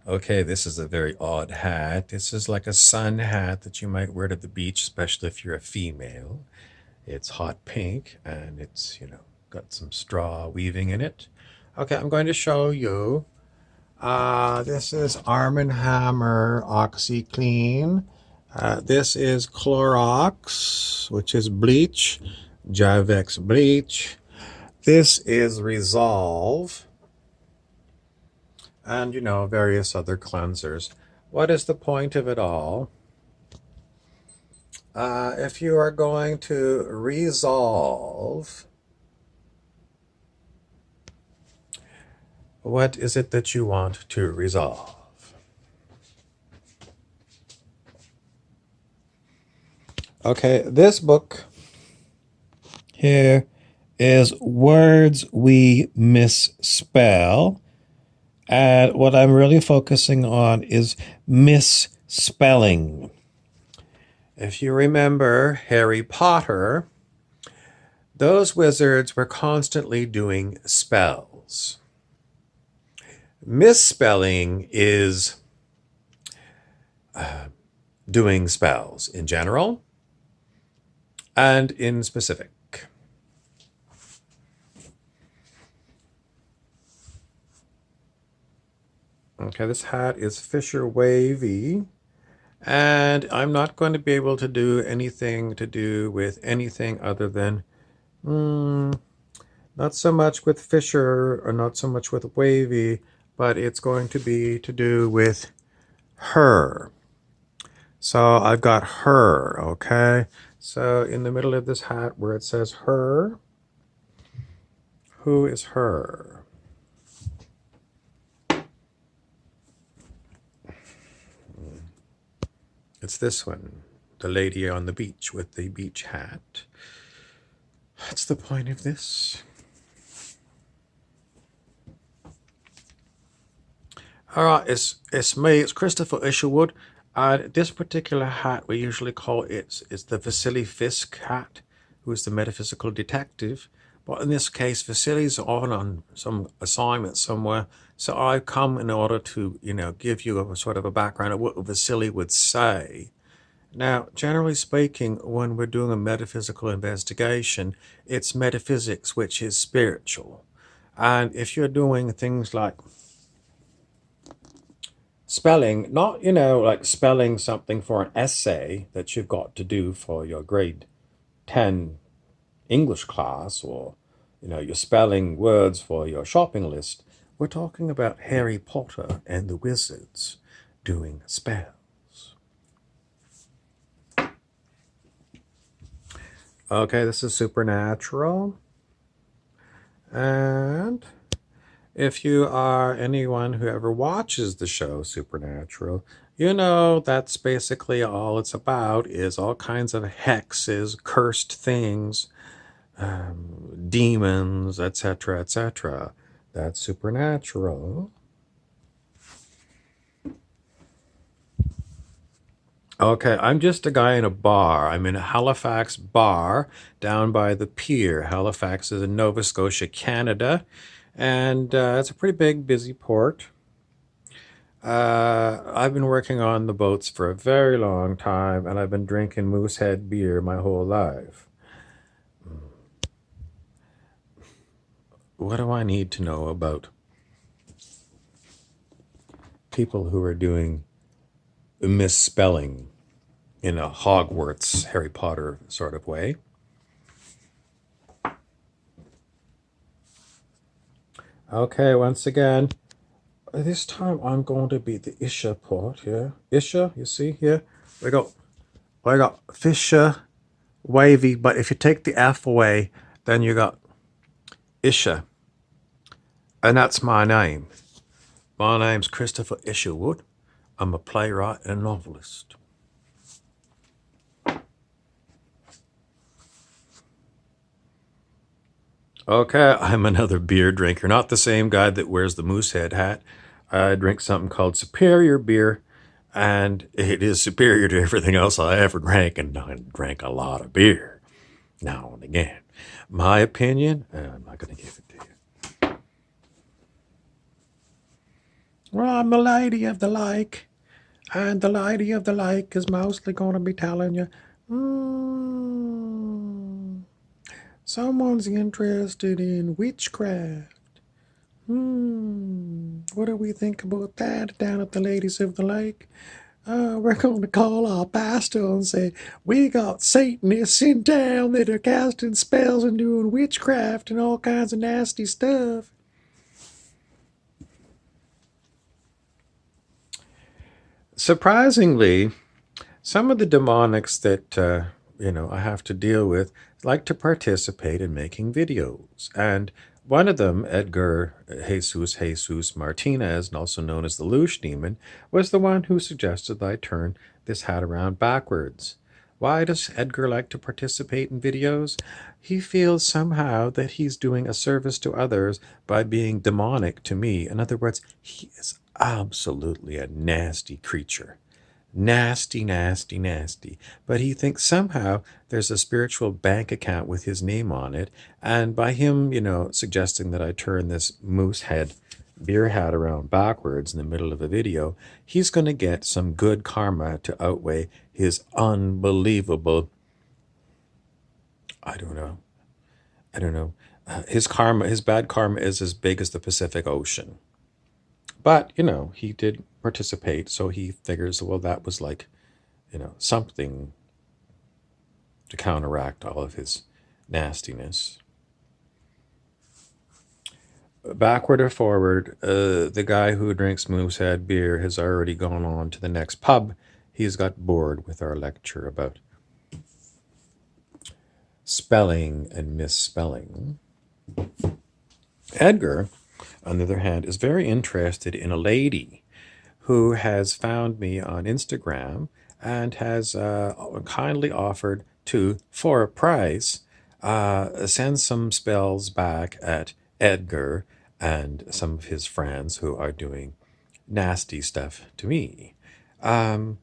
Okay, this is a very odd hat. This is like a sun hat that you might wear to the beach, especially if you're a female. It's hot pink and it's, got some straw weaving in it. Okay, I'm going to show you. This is Arm& Hammer OxyClean. This is Clorox, which is bleach, Javex bleach. This is Resolve, and various other cleansers. What is the point of it all? If you are going to resolve, what is it that you want to resolve? Okay, this book here is Words We Misspell. And what I'm really focusing on is misspelling. If you remember Harry Potter, those wizards were constantly doing spells. Misspelling is doing spells in general and in specific. Okay, this hat is Fisher Wavy, and I'm not going to be able to do anything to do with anything other than, not so much with Fisher or not so much with Wavy, but it's going to be to do with her. So I've got her, okay? So in the middle of this hat where it says her, who is her? It's this one, the lady on the beach with the beach hat. What's the point of this? All right, it's me, it's Christopher Isherwood. This particular hat we usually call it's the Vasily Fisk hat, who is the metaphysical detective. But in this case, Vasily's on some assignment somewhere, so I come in order to, give you a sort of a background of what Vasily would say. Now, generally speaking, when we're doing a metaphysical investigation, it's metaphysics, which is spiritual. And if you're doing things like spelling, not, like spelling something for an essay that you've got to do for your grade 10 English class, or, you're spelling words for your shopping list, we're talking about Harry Potter and the wizards doing spells. Okay, this is Supernatural. And if you are anyone who ever watches the show Supernatural, that's basically all it's about, is all kinds of hexes, cursed things, demons, etc., etc. That's Supernatural. Okay, I'm just a guy in a bar. I'm in a Halifax bar down by the pier. Halifax is in Nova Scotia, Canada, and it's a pretty big, busy port. I've been working on the boats for a very long time, and I've been drinking Moosehead beer my whole life. What do I need to know about people who are doing misspelling in a Hogwarts Harry Potter sort of way? Okay, once again, this time I'm going to be the Isha port here. Isha, you see here? We got Fisher, Wavy, but if you take the F away, then you got Isha. And that's my name. My name's Christopher Isherwood. I'm a playwright and a novelist. Okay, I'm another beer drinker, not the same guy that wears the Moosehead hat. I drink something called Superior beer, and it is superior to everything else I ever drank, and I drank a lot of beer now and again. My opinion, I'm not going to give it to you. Well, I'm the lady of the lake, and the lady of the lake is mostly going to be telling you, mm, someone's interested in witchcraft. What do we think about that down at the Ladies of the Lake? We're going to call our pastor and say, we got Satanists in town that are casting spells and doing witchcraft and all kinds of nasty stuff. Surprisingly, some of the demonics that I have to deal with like to participate in making videos, and one of them, Edgar Jesus Martinez, and also known as the Loosh Demon, was the one who suggested that I turn this hat around backwards. Why does Edgar like to participate in videos? He feels somehow that he's doing a service to others by being demonic to me. In other words, he is absolutely a nasty creature. Nasty, nasty, nasty. But he thinks somehow there's a spiritual bank account with his name on it. And by him, suggesting that I turn this moose head beer hat around backwards in the middle of a video, he's going to get some good karma to outweigh his unbelievable, I don't know, I don't know. His bad karma is as big as the Pacific Ocean. But, he did participate. So he figures, well, that was like, something to counteract all of his nastiness. Backward or forward, the guy who drinks Moosehead beer has already gone on to the next pub. He's got bored with our lecture about spelling and misspelling. Edgar, on the other hand, is very interested in a lady who has found me on Instagram and has kindly offered to, for a price, send some spells back at Edgar and some of his friends who are doing nasty stuff to me. Um,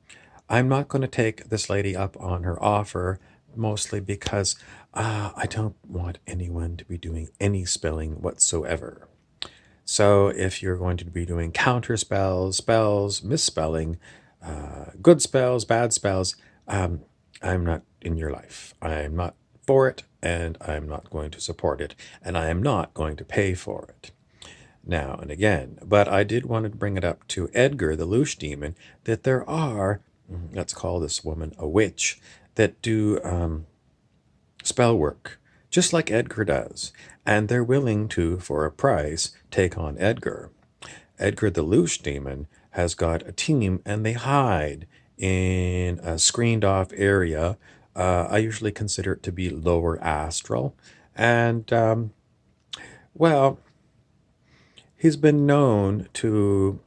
I'm not going to take this lady up on her offer, mostly because I don't want anyone to be doing any spelling whatsoever. So if you're going to be doing counter spells, misspelling, good spells, bad spells, I'm not in your life. I'm not for it, and I'm not going to support it, and I am not going to pay for it. Now and again, but I did want to bring it up to Edgar, the Loosh Demon, that there are, let's call this woman a witch, that do spell work, just like Edgar does, and they're willing to, for a price, take on Edgar. Edgar the Loosh Demon has got a team, and they hide in a screened off area. I usually consider it to be lower astral. And, well, he's been known to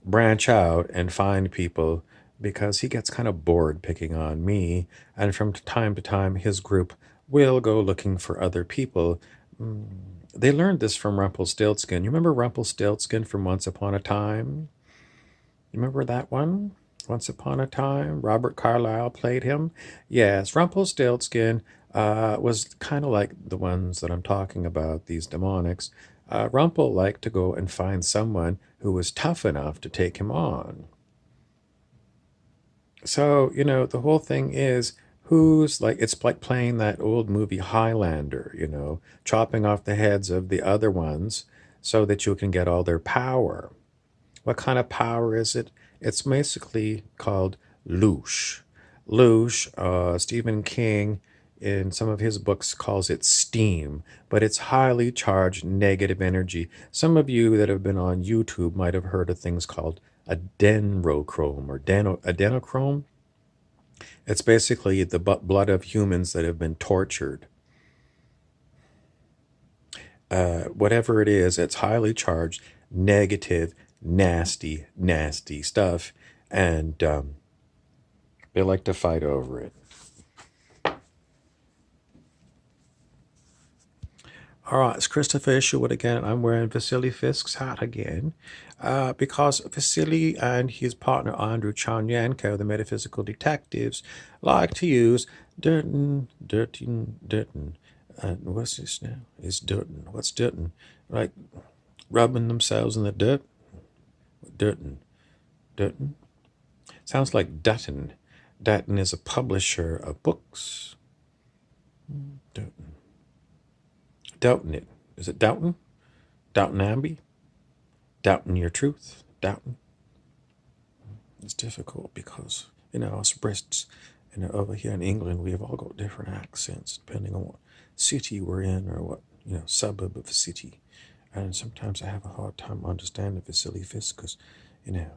branch out and find people because he gets kind of bored picking on me. And from time to time, his group will go looking for other people. Mm, They learned this from Rumpelstiltskin. You remember Rumpelstiltskin from Once Upon a Time? You remember that one? Once Upon a Time? Robert Carlyle played him? Yes, Rumpelstiltskin was kind of like the ones that I'm talking about, these demonics. Rumpel liked to go and find someone who was tough enough to take him on. So, the whole thing is who's like, it's like playing that old movie Highlander, chopping off the heads of the other ones so that you can get all their power. What kind of power is it? It's basically called loosh. Loosh, Stephen King, in some of his books, calls it steam, but it's highly charged negative energy. Some of you that have been on YouTube might have heard of things called adrenochrome or adenochrome. It's basically the blood of humans that have been tortured. Whatever it is, it's highly charged, negative, nasty, nasty stuff, and they like to fight over it. All right, it's Christopher Isherwood again. I'm wearing Vasily Fisk's hat again because Vasily and his partner Andrew Charnyanko, the metaphysical detectives, like to use Durton. What's this now? It's Durton. What's Durton? Like rubbing themselves in the dirt? Durton. Durton? Sounds like Dutton. Dutton is a publisher of books. Durton. Doubting it. Is it Doubting? Doubting Abbey? Doubting your truth? Doubting? It's difficult because, us Brits, over here in England, we have all got different accents depending on what city we're in or what, suburb of a city. And sometimes I have a hard time understanding Vasily Fisk because,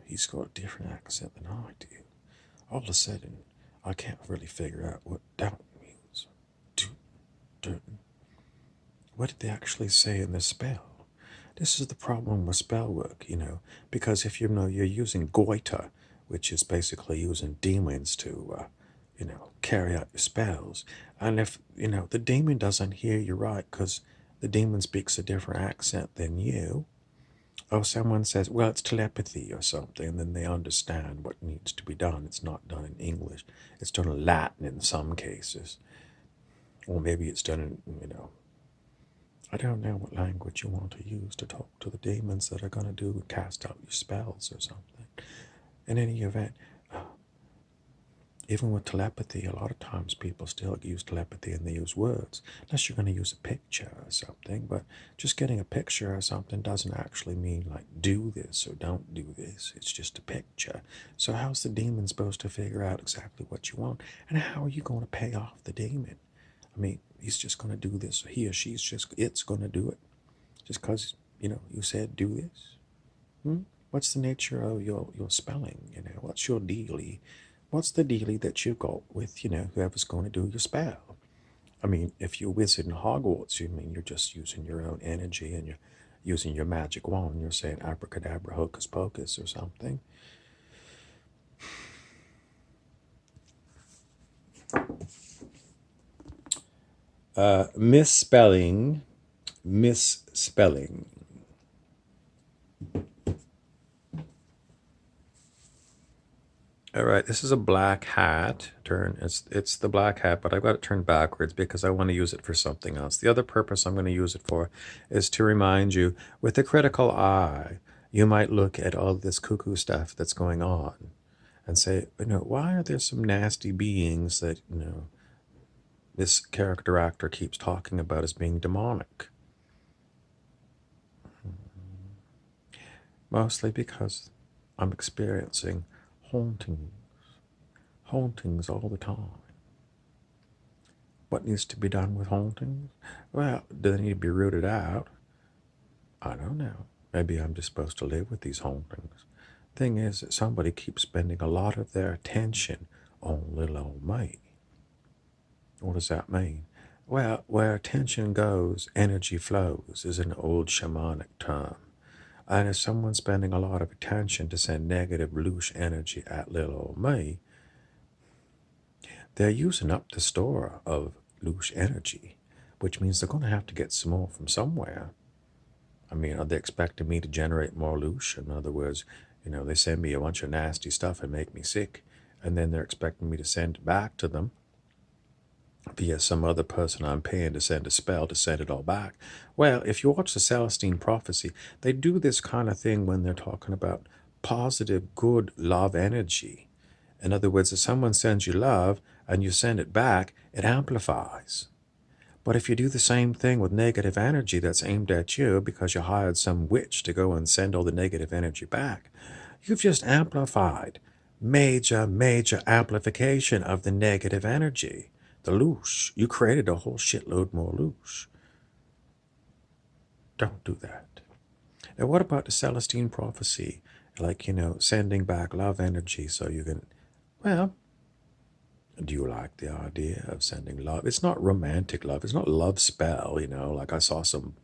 he's got a different accent than I do. All of a sudden, I can't really figure out what doubt means. What did they actually say in the spell? This is the problem with spell work, because if you're using goiter, which is basically using demons to, carry out your spells, and if, the demon doesn't hear you right because the demon speaks a different accent than you, or someone says, well, it's telepathy or something, and then they understand what needs to be done. It's not done in English. It's done in Latin in some cases. Or maybe it's done in, I don't know what language you want to use to talk to the demons that are going to cast out your spells or something. In any event, even with telepathy, a lot of times people still use telepathy and they use words, unless you're going to use a picture or something. But just getting a picture or something doesn't actually mean like do this or don't do this. It's just a picture. So how's the demon supposed to figure out exactly what you want? And how are you going to pay off the demon? I mean, he's just going to do this. He or it's going to do it. Just because, you said do this. What's the nature of your spelling? What's your dealie? What's the dealie that you've got with, whoever's going to do your spell? I mean, if you're a wizard in Hogwarts, you're just using your own energy and you're using your magic wand. You're saying abracadabra, hocus pocus or something. Misspelling. All right, this is a black hat. It's the black hat, but I've got it turned backwards because I want to use it for something else. The other purpose I'm going to use it for is to remind you, with a critical eye, you might look at all this cuckoo stuff that's going on and say, why are there some nasty beings that, this character actor keeps talking about as being demonic? Mostly because I'm experiencing hauntings all the time. What needs to be done with hauntings? Well, do they need to be rooted out? I don't know. Maybe I'm just supposed to live with these hauntings. Thing is that somebody keeps spending a lot of their attention on little old me. What does that mean? Well, where attention goes, energy flows is an old shamanic term. And if someone's spending a lot of attention to send negative, loose energy at little old me, they're using up the store of loose energy, which means they're going to have to get some more from somewhere. I mean, are they expecting me to generate more loose? In other words, they send me a bunch of nasty stuff and make me sick, and then they're expecting me to send it back to them via some other person I'm paying to send a spell to send it all back. Well, if you watch the Celestine Prophecy, they do this kind of thing when they're talking about positive, good love energy. In other words, if someone sends you love and you send it back, it amplifies. But if you do the same thing with negative energy that's aimed at you because you hired some witch to go and send all the negative energy back, you've just amplified. Major amplification of the negative energy. The loose. You created a whole shitload more loose. Don't do that. Now, what about the Celestine Prophecy? Like, sending back love energy so you can, well, do you like the idea of sending love? It's not romantic love. It's not love spell, like I saw some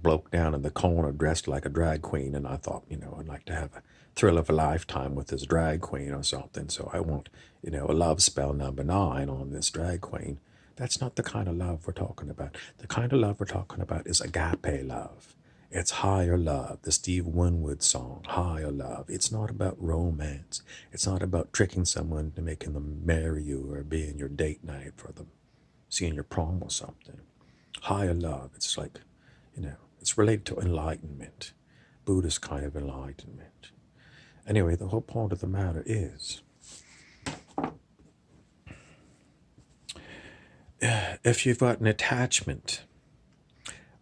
bloke down in the corner dressed like a drag queen, and I thought, I'd like to have a thrill of a lifetime with this drag queen or something. So I want, a love spell number 9 on this drag queen. That's not the kind of love we're talking about. The kind of love we're talking about is agape love. It's higher love, the Steve Winwood song, Higher Love. It's not about romance. It's not about tricking someone to making them marry you or being your date night for them, seeing your prom or something. Higher love, it's like, it's related to enlightenment. Buddhist kind of enlightenment. Anyway, the whole point of the matter is, if you've got an attachment,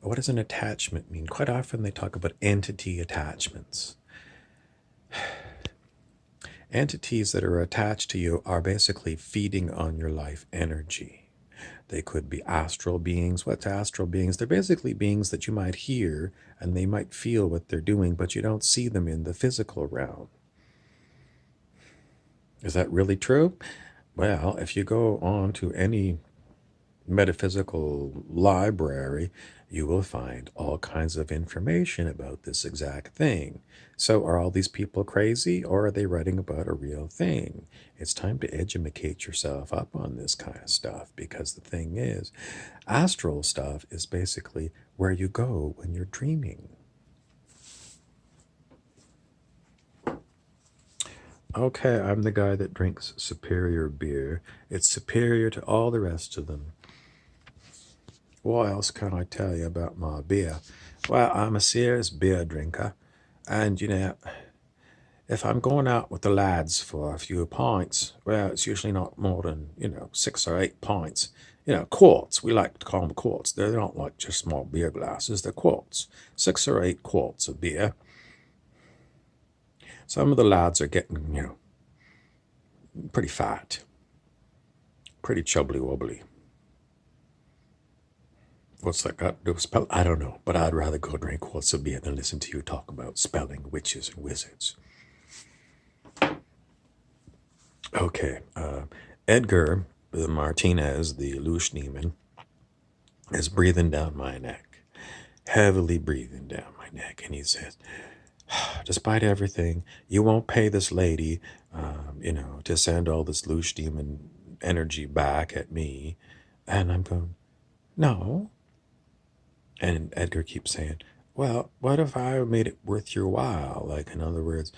what does an attachment mean? Quite often they talk about entity attachments. Entities that are attached to you are basically feeding on your life energy. They could be astral beings. What's astral beings? They're basically beings that you might hear and they might feel what they're doing, but you don't see them in the physical realm. Is that really true? Well, if you go on to any metaphysical library, you will find all kinds of information about this exact thing. So are all these people crazy, or are they writing about a real thing? It's time to educate yourself up on this kind of stuff, because the thing is, astral stuff is basically where you go when you're dreaming. Okay, I'm the guy that drinks superior beer. It's superior to all the rest of them. What else can I tell you about my beer? Well, I'm a serious beer drinker. And, if I'm going out with the lads for a few pints, well, it's usually not more than, 6 or 8 pints. Quarts. We like to call them quarts. They're not like just small beer glasses. They're quarts. 6 or 8 quarts of beer. Some of the lads are getting, pretty fat. Pretty chubbly wobbly. What's that got to do with spell? I don't know, but I'd rather go drink quarts of beer than listen to you talk about spelling witches and wizards. Okay, Edgar the Martinez, the Lush demon, is breathing down my neck, heavily breathing down my neck, and he says, despite everything, you won't pay this lady, to send all this Lush demon energy back at me. And I'm going, no. And Edgar keeps saying, well, what if I made it worth your while? Like, in other words,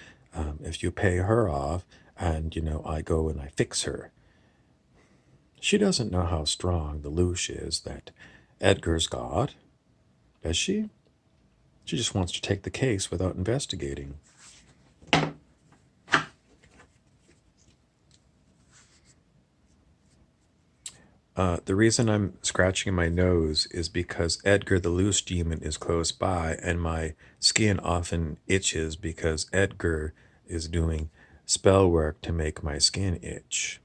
if you pay her off and, I go and I fix her. She doesn't know how strong the Lush is that Edgar's got, does she? She just wants to take the case without investigating. The reason I'm scratching my nose is because Edgar the Loose Demon is close by, and my skin often itches because Edgar is doing spell work to make my skin itch.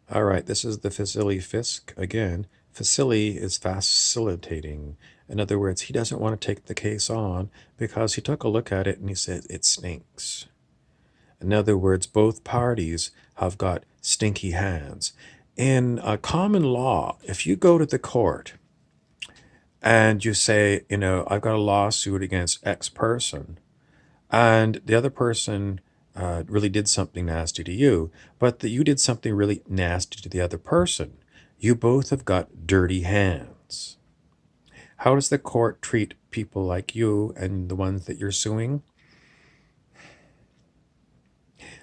All right, this is the Facility Fisk again. Facility is facilitating. In other words, he doesn't want to take the case on because he took a look at it and he said it stinks. In other words, both parties have got stinky hands. In common law, if you go to the court and you say, I've got a lawsuit against X person, and the other person really did something nasty to you, but that you did something really nasty to the other person, you both have got dirty hands. How does the court treat people like you and the ones that you're suing?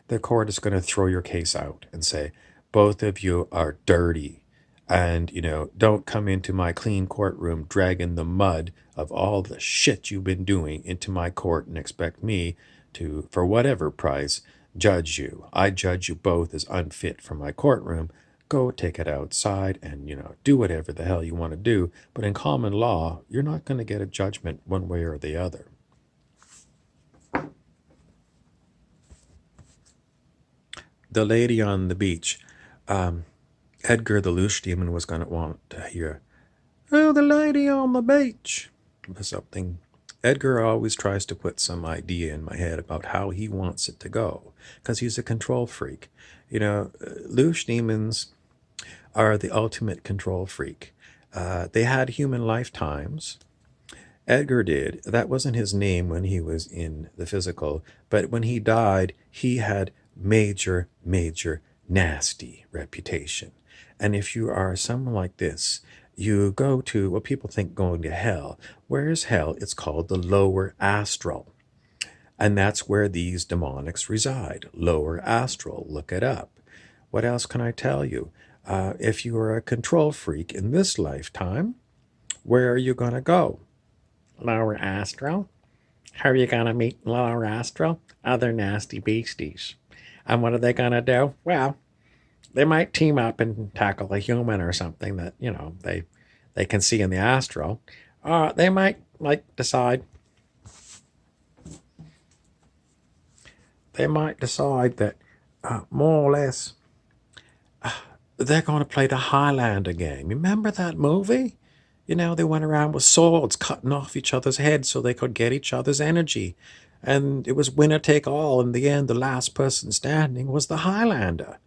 The court is going to throw your case out and say, both of you are dirty. And, don't come into my clean courtroom dragging the mud of all the shit you've been doing into my court and expect me to, for whatever price, judge you. I judge you both as unfit for my courtroom. Go take it outside and, do whatever the hell you want to do. But in common law, you're not going to get a judgment one way or the other. The lady on the beach, Edgar the Loose Demon was going to want to hear, oh, the lady on the beach, or something. Edgar always tries to put some idea in my head about how he wants it to go, because he's a control freak. Loose Demons are the ultimate control freak. They had human lifetimes. Edgar did. That wasn't his name when he was in the physical, but when he died, he had major, nasty reputation. And if you are someone like this, you go to what people think going to hell. Where is hell? It's called the lower astral. And that's where these demonics reside. Lower astral. Look it up. What else can I tell you? If you are a control freak in this lifetime, where are you going to go? Lower astral? How are you gonna meet lower astral? Other nasty beasties. And what are they gonna do? Well, they might team up and tackle a human or something that, they can see in the astral. They might decide that more or less they're going to play the Highlander game. Remember that movie? They went around with swords cutting off each other's heads so they could get each other's energy. And it was winner take all. In the end, the last person standing was the Highlander.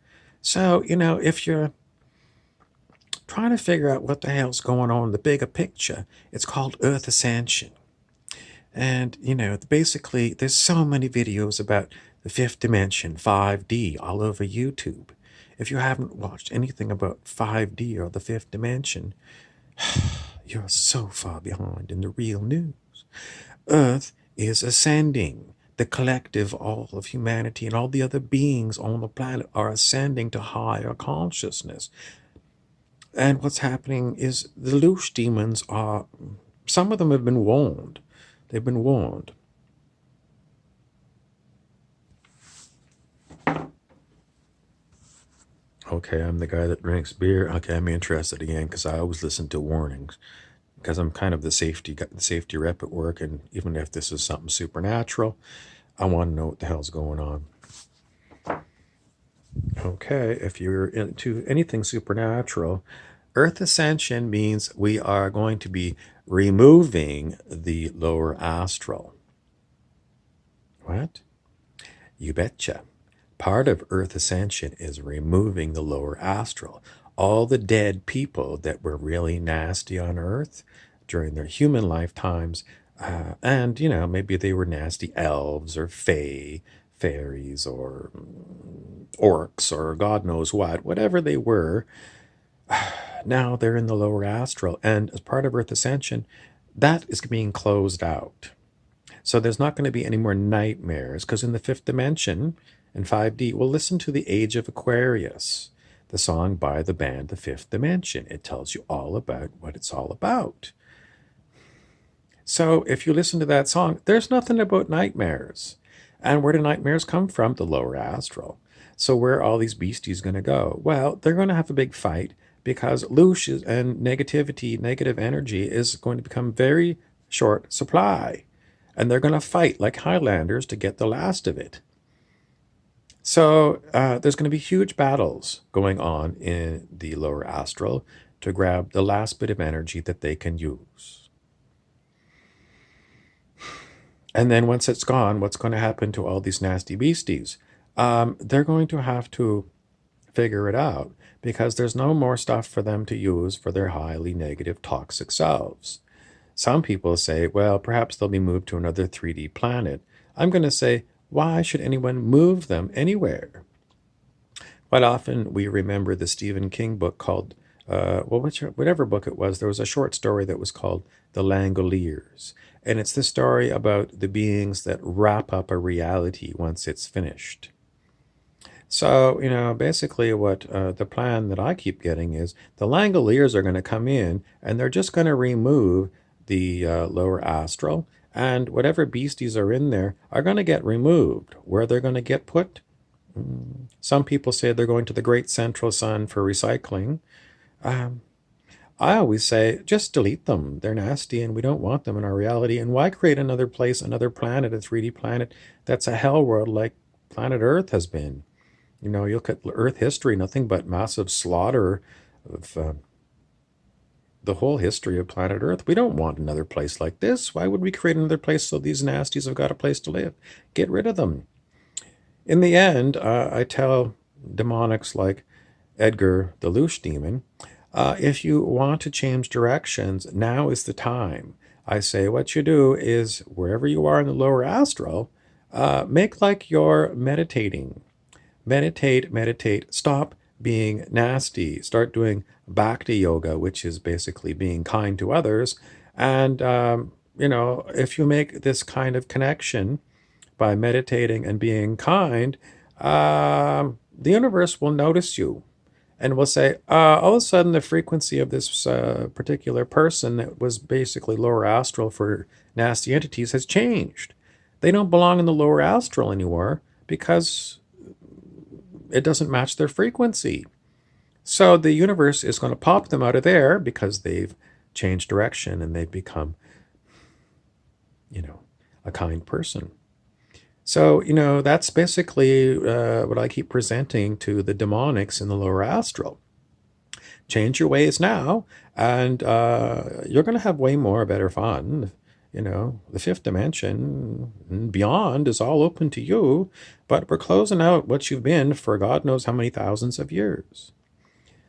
So, if you're trying to figure out what the hell's going on in the bigger picture, it's called Earth Ascension. And, basically, there's so many videos about the fifth dimension, 5D, all over YouTube. If you haven't watched anything about 5D or the fifth dimension, you're so far behind in the real news. Earth is ascending. The collective, all of humanity and all the other beings on the planet are ascending to higher consciousness. And what's happening is the loose demons some of them have been warned. They've been warned. Okay, I'm the guy that drinks beer. Okay, I'm interested again because I always listen to warnings because I'm kind of the safety rep at work, and even if this is something supernatural, I want to know what the hell's going on. Okay, if you're into anything supernatural, Earth Ascension means we are going to be removing the lower astral. What? You betcha. Part of Earth Ascension is removing the lower astral. All the dead people that were really nasty on Earth during their human lifetimes, and, maybe they were nasty elves or fairies or orcs or God knows whatever they were, now they're in the lower astral. And as part of Earth Ascension, that is being closed out. So there's not going to be any more nightmares, because in the fifth dimension, in 5D, well, listen to The Age of Aquarius, the song by the band The Fifth Dimension. It tells you all about what it's all about. So if you listen to that song, there's nothing about nightmares. And where do nightmares come from? The lower astral. So where are all these beasties going to go? Well, they're going to have a big fight because loose and negative energy is going to become very short supply. And they're going to fight like Highlanders to get the last of it. So there's going to be huge battles going on in the lower astral to grab the last bit of energy that they can use. And then once it's gone, what's going to happen to all these nasty beasties? They're going to have to figure it out because there's no more stuff for them to use for their highly negative, toxic selves. Some people say, well, perhaps they'll be moved to another 3D planet. I'm going to say, why should anyone move them anywhere? Quite often we remember the Stephen King book called, whatever book it was, there was a short story that was called The Langoliers. And it's the story about the beings that wrap up a reality once it's finished. So, basically what the plan that I keep getting is the Langoliers are going to come in and they're just going to remove the lower astral, and whatever beasties are in there are going to get removed. Where they're going to get put? Some people say they're going to the Great Central Sun for recycling. I always say, just delete them. They're nasty and we don't want them in our reality. And why create another place, another planet, a 3D planet that's a hell world like planet Earth has been? You look at Earth history, nothing but massive slaughter of the whole history of planet Earth. We don't want another place like this. Why would we create another place so these nasties have got a place to live? Get rid of them. In the end, I tell demonics like Edgar the Loose Demon, if you want to change directions, now is the time. I say what you do is, wherever you are in the lower astral, make like you're meditating. Meditate. Stop being nasty. Start doing bhakti yoga, which is basically being kind to others. And, if you make this kind of connection by meditating and being kind, the universe will notice you and will say, all of a sudden the frequency of this particular person that was basically lower astral for nasty entities has changed. They don't belong in the lower astral anymore because it doesn't match their frequency. So the universe is going to pop them out of there because they've changed direction and they've become, a kind person. So, that's basically what I keep presenting to the demonics in the lower astral. Change your ways now, and you're going to have way more better fun. The fifth dimension and beyond is all open to you, but we're closing out what you've been for God knows how many thousands of years.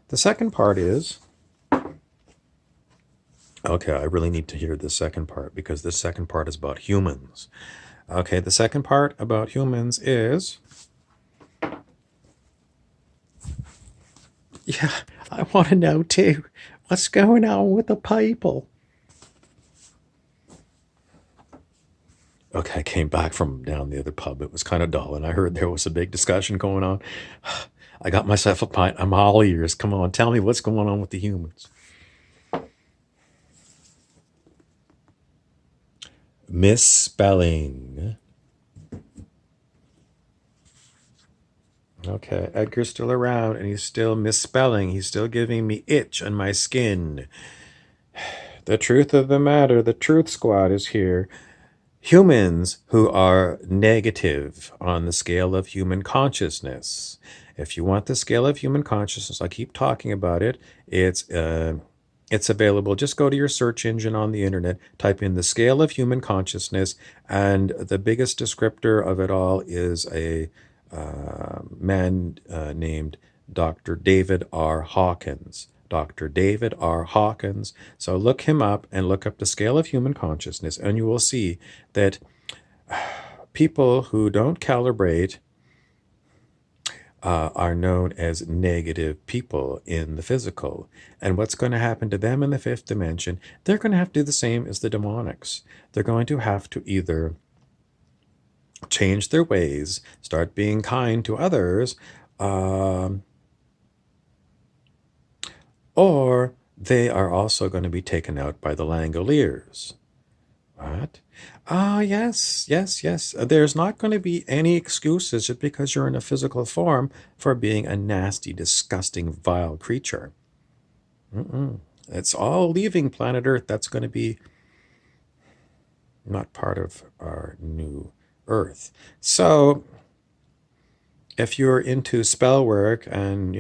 The second part is, okay, I really need to hear the second part because the second part is about humans. Okay, the second part about humans is, yeah, I want to know too. What's going on with the people? Okay, I came back from down the other pub. It was kind of dull, and I heard there was a big discussion going on. I got myself a pint. I'm all ears. Come on, tell me what's going on with the humans. Misspelling. Okay, Edgar's still around, and he's still misspelling. He's still giving me itch on my skin. The truth of the matter, the Truth Squad is here. Humans who are negative on the scale of human consciousness. If you want the scale of human consciousness, I keep talking about it. It's available. Just go to your search engine on the internet, type in the scale of human consciousness, and the biggest descriptor of it all is a man named Dr. David R. Hawkins. Dr. David R. Hawkins. So look him up and look up the scale of human consciousness, and you will see that people who don't calibrate are known as negative people in the physical. And what's going to happen to them in the fifth dimension, they're going to have to do the same as the demonics. They're going to have to either change their ways, start being kind to others, or they are also going to be taken out by the Langoliers. What? Ah, yes. There's not going to be any excuses just because you're in a physical form for being a nasty, disgusting, vile creature. It's all leaving planet Earth. That's going to be not part of our new Earth. So if you're into spell work and,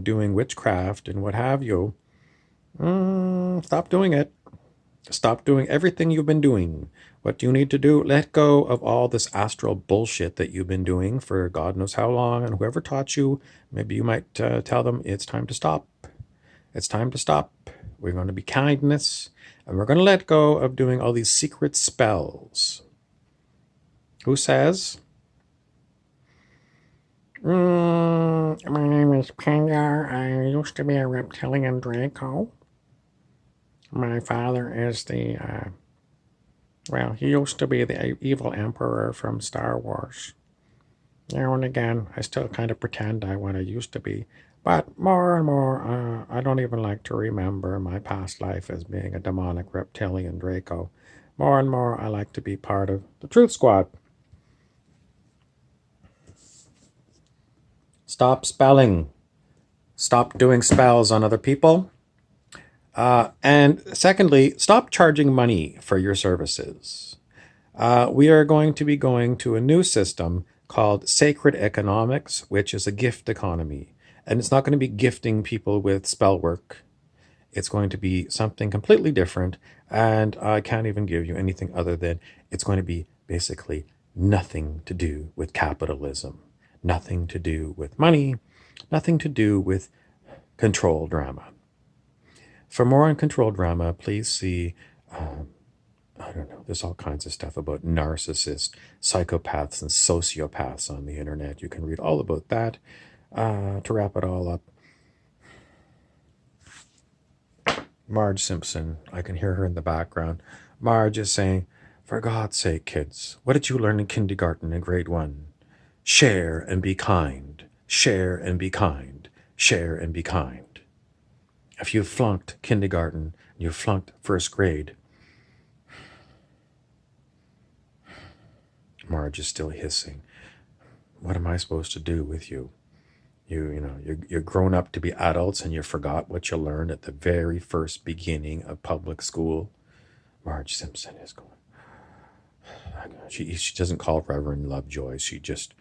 doing witchcraft and what have you, stop doing it. Stop doing everything you've been doing. What do you need to do? Let go of all this astral bullshit that you've been doing for God knows how long. And whoever taught you, maybe you might tell them it's time to stop. It's time to stop. We're going to be kindness. And we're going to let go of doing all these secret spells. Who says? My name is Pangar. I used to be a reptilian Draco. My father is he used to be the evil emperor from Star Wars. Now and again, I still kind of pretend I used to be. But more and more, I don't even like to remember my past life as being a demonic reptilian Draco. More and more, I like to be part of the Truth Squad. Stop spelling. Stop doing spells on other people. And secondly, stop charging money for your services. We are going to be going to a new system called Sacred Economics, which is a gift economy. And it's not going to be gifting people with spell work. It's going to be something completely different. And I can't even give you anything other than it's going to be basically nothing to do with capitalism, nothing to do with money, nothing to do with control drama. For more on control drama, please see, I don't know, there's all kinds of stuff about narcissists, psychopaths, and sociopaths on the internet. You can read all about that. To wrap it all up, Marge Simpson, I can hear her in the background. Marge is saying, for God's sake, kids, what did you learn in kindergarten in grade 1? Share and be kind. Share and be kind. Share and be kind. If you flunked kindergarten, you flunked first grade, Marge is still hissing. What am I supposed to do with you? You're grown up to be adults and you forgot what you learned at the very first beginning of public school. Marge Simpson is going. She doesn't call Reverend Lovejoy. She just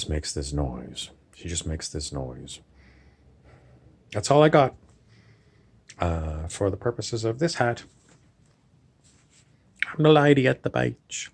makes this noise. She just makes this noise. That's all I got for the purposes of this hat. I'm the lady at the beach.